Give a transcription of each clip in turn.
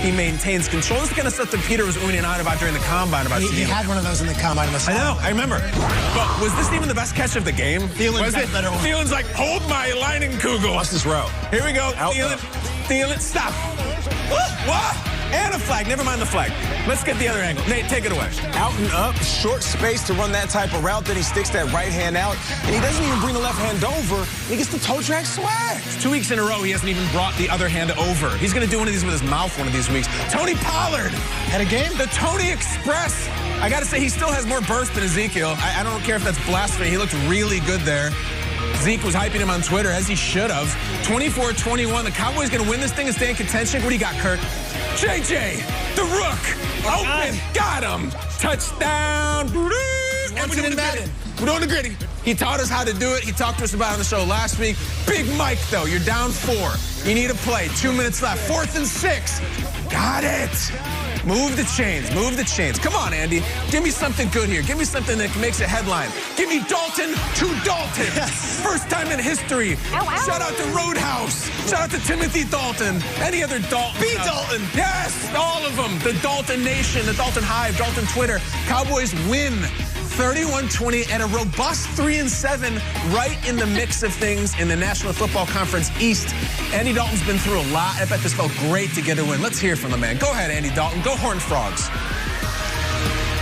He maintains control. This is the kind of stuff that Peter was oohing out about during the combine. He had one of those in the combine. I know, I remember. But was this even the best catch of the game? Thielen got a better one. Thielen's like, hold my lining, Kugel. Watch this route. Here we go. Out, Thielen, stop. What? And a flag. Never mind the flag. Let's get the other angle. Nate, take it away. Out and up, short space to run that type of route. Then he sticks that right hand out, and he doesn't even bring the left hand over. He gets the toe drag swag. 2 weeks in a row, he hasn't even brought the other hand over. He's going to do one of these with his mouth one of these weeks. Tony Pollard. Had a game? The Tony Express. I got to say, he still has more burst than Ezekiel. I don't care if that's blasphemy. He looked really good there. Zeke was hyping him on Twitter, as he should have. 24-21. The Cowboys going to win this thing and stay in contention. What do you got, Kurt? JJ, the Rook, open, got him. Touchdown. And we're doing the gritty. He taught us how to do it. He talked to us about it on the show last week. Big Mike, though. You're down 4. You need a play. 2 minutes left. 4th and 6. Got it. Move the chains. Move the chains. Come on, Andy. Give me something good here. Give me something that makes a headline. Give me Dalton to Dalton. Yes. First time in history. Ow, ow. Shout out to Roadhouse. Shout out to Timothy Dalton. Any other Dalton. B. Dalton. Yes, all of them. The Dalton Nation, the Dalton Hive, Dalton Twitter. Cowboys win 31-20 and a robust 3-7 right in the mix of things in the National Football Conference East. Andy Dalton's been through a lot. I bet this felt great to get a win. Let's hear from the man. Go ahead, Andy Dalton. Go Horned Frogs.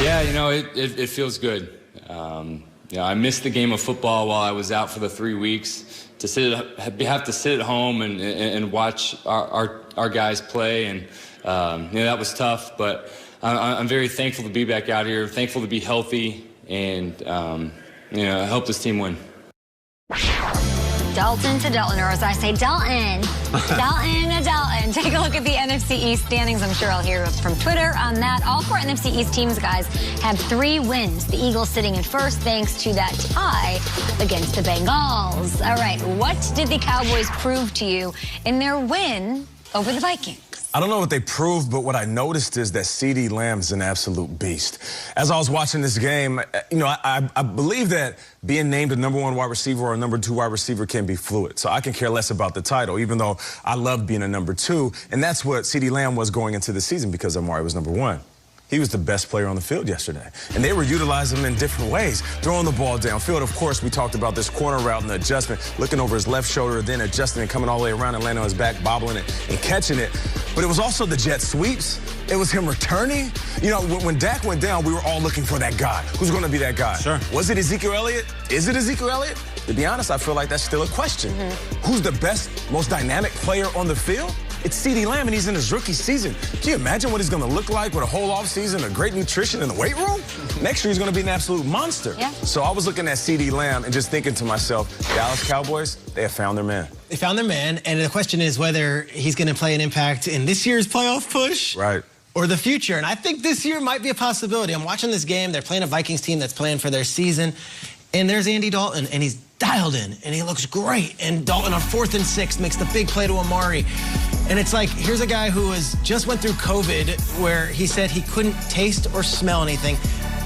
Yeah, you know, it feels good. You know, I missed the game of football while I was out for the 3 weeks. To have to sit at home and watch our guys play, and you know, that was tough. But I'm very thankful to be back out here. Thankful to be healthy, and you know, help this team win. Dalton to Dalton, or as I say, Dalton. Dalton to Dalton. Take a look at the NFC East standings. I'm sure I'll hear from Twitter on that. All 4 NFC East teams, guys, have 3 wins. The Eagles sitting in first thanks to that tie against the Bengals. All right, what did the Cowboys prove to you in their win over the Vikings? I don't know what they proved, but what I noticed is that CeeDee Lamb's an absolute beast. As I was watching this game, you know, I believe that being named a #1 wide receiver or a #2 wide receiver can be fluid. So I can care less about the title, even though I love being a #2. And that's what CeeDee Lamb was going into the season, because Amari was #1. He was the best player on the field yesterday. And they were utilizing him in different ways. Throwing the ball downfield. Of course, we talked about this corner route and the adjustment, looking over his left shoulder, then adjusting and coming all the way around and landing on his back, bobbling it and catching it. But it was also the jet sweeps. It was him returning. You know, when Dak went down, we were all looking for that guy. Who's going to be that guy? Sure. Was it Ezekiel Elliott? Is it Ezekiel Elliott? To be honest, I feel like that's still a question. Who's the best, most dynamic player on the field? It's CeeDee Lamb, and he's in his rookie season. Can you imagine what he's going to look like with a whole offseason, a great nutrition in the weight room? Next year, he's going to be an absolute monster. Yeah. So I was looking at CeeDee Lamb and just thinking to myself, Dallas Cowboys, they have found their man. They found their man, and the question is whether he's going to play an impact in this year's playoff push. Right. Or the future. And I think this year might be a possibility. I'm watching this game. They're playing a Vikings team that's playing for their season. And there's Andy Dalton, and he's dialed in, and he looks great. And Dalton on 4th and 6 makes the big play to Amari. And it's like, here's a guy who just went through COVID, where he said he couldn't taste or smell anything.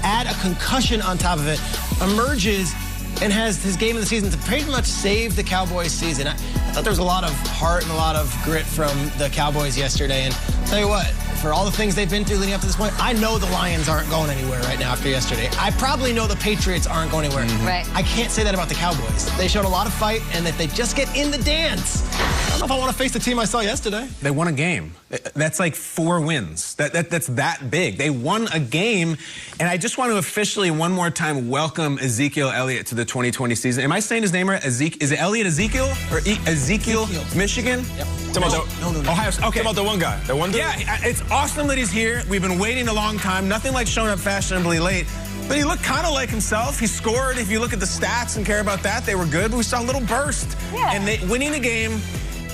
Add a concussion on top of it, emerges, and has his game of the season to pretty much save the Cowboys season. I thought there was a lot of heart and a lot of grit from the Cowboys yesterday. And I'll tell you what, for all the things they've been through leading up to this point, I know the Lions aren't going anywhere right now after yesterday. I probably know the Patriots aren't going anywhere. Right. I can't say that about the Cowboys. They showed a lot of fight, and if they just get in the dance, I don't know if I want to face the team I saw yesterday. They won a game. That's like 4 wins. That's that big. They won a game, and I just want to officially one more time welcome Ezekiel Elliott to the 2020 season. Am I saying his name right? Is it Elliott Ezekiel or Ezekiel, Michigan? Yep. No. Ohio. Okay. Talk about the one guy. The one dude? Yeah, it's awesome that he's here. We've been waiting a long time. Nothing like showing up fashionably late. But he looked kind of like himself. He scored. If you look at the stats and care about that, they were good. But we saw a little burst. Yeah. And winning the game,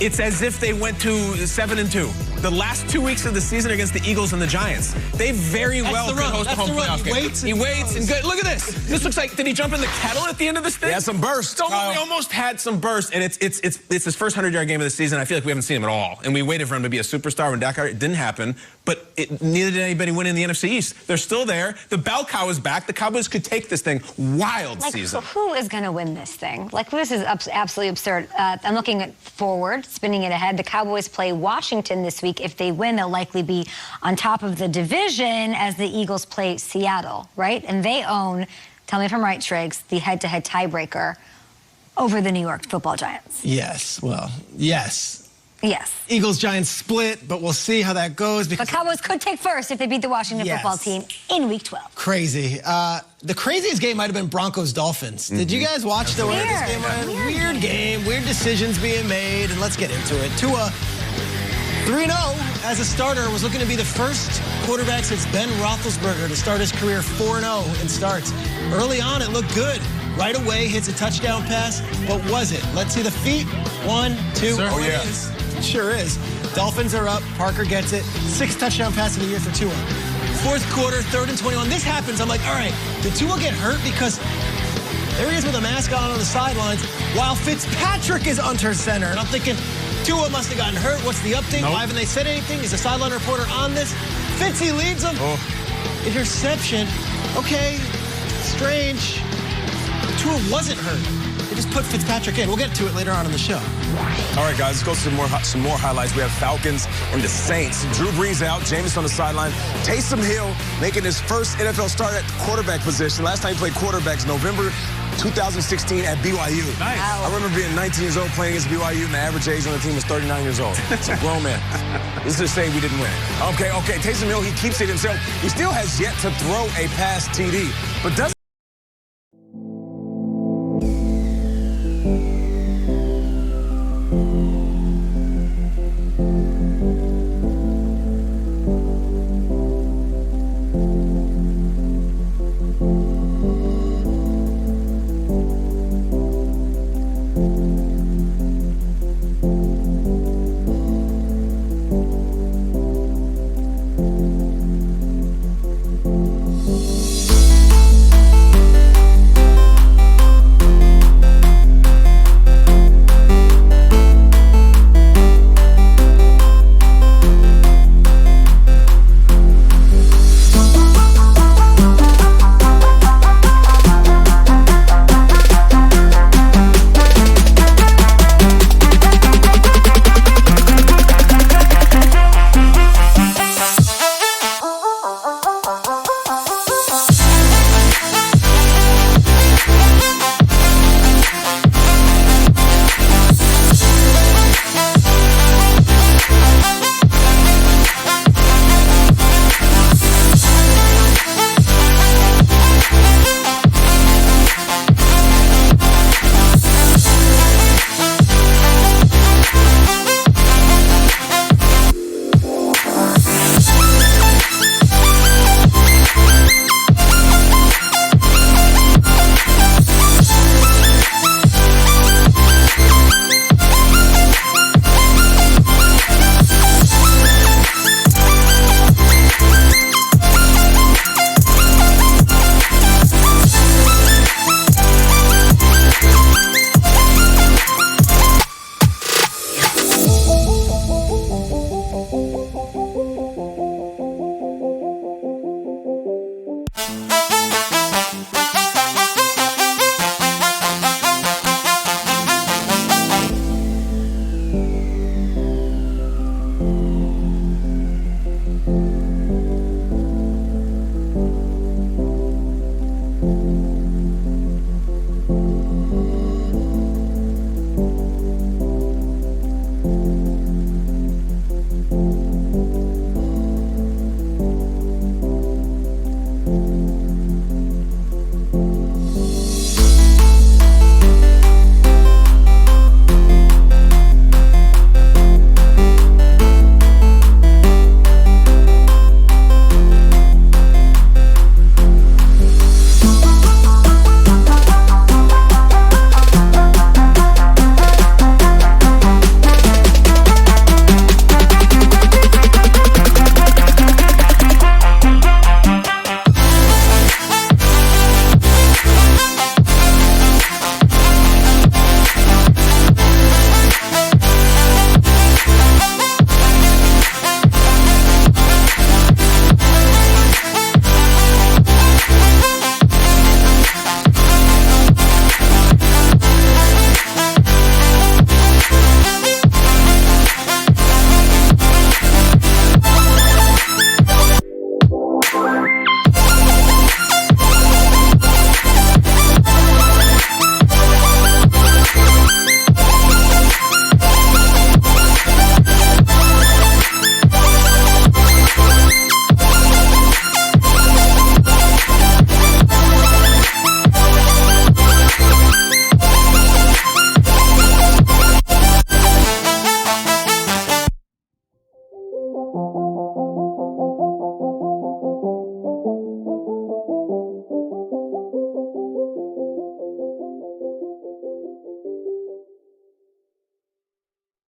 it's as if they went to 7-2. The last 2 weeks of the season against the Eagles and the Giants. They very well could host a home playoff game. He waits and good. Look at this. This looks like, did he jump in the kettle at the end of this thing? He had some burst. We almost had some burst, and it's his first 100-yard game of the season. I feel like we haven't seen him at all. And we waited for him to be a superstar when Dak. It didn't happen. But neither did anybody win in the NFC East. They're still there. The bell cow is back. The Cowboys could take this thing. Wild season. So who is going to win this thing? Like, this is absolutely absurd. I'm looking forward, spinning it ahead. The Cowboys play Washington this week. week. If they win, they'll likely be on top of the division as the Eagles play Seattle, right? And they own, tell me if I'm right, Triggs, the head-to-head tiebreaker over the New York Football Giants. Yes, well, yes. Yes. Eagles-Giants split, but we'll see how that goes. But Cowboys could take first if they beat the Washington football team in Week 12. Crazy. The craziest game might have been Broncos-Dolphins. Did you guys watch the way this game went? Weird game, weird decisions being made, and let's get into it. Tua, 3-0 as a starter, was looking to be the first quarterback since Ben Roethlisberger to start his career 4-0 in starts. Early on, it looked good. Right away, hits a touchdown pass, but was it? Let's see the feet. 1, 2. Sure. Oh, yeah. It sure is. Dolphins are up. Parker gets it. 6 touchdown passes in a year for Tua. Fourth quarter, 3rd and 21. This happens. I'm like, all right, did Tua get hurt? Because there he is with a mask on the sidelines while Fitzpatrick is under center. And I'm thinking, Tua must have gotten hurt. What's the update? Why haven't they said anything? Is the sideline reporter on this? Fitzy leads them. Interception. Okay, strange. Tua wasn't hurt. They just put Fitzpatrick in. We'll get to it later on in the show. All right, guys, let's go to some more highlights. We have Falcons and the Saints. Drew Brees out, Jameis on the sideline. Taysom Hill making his first NFL start at the quarterback position. Last time he played quarterbacks, November 2016 at BYU. Nice. I remember being 19 years old playing against BYU, and the average age on the team was 39 years old. It's a grown man. This is to say we didn't win. Okay, Taysom Hill, he keeps it himself. He still has yet to throw a pass TD, but doesn't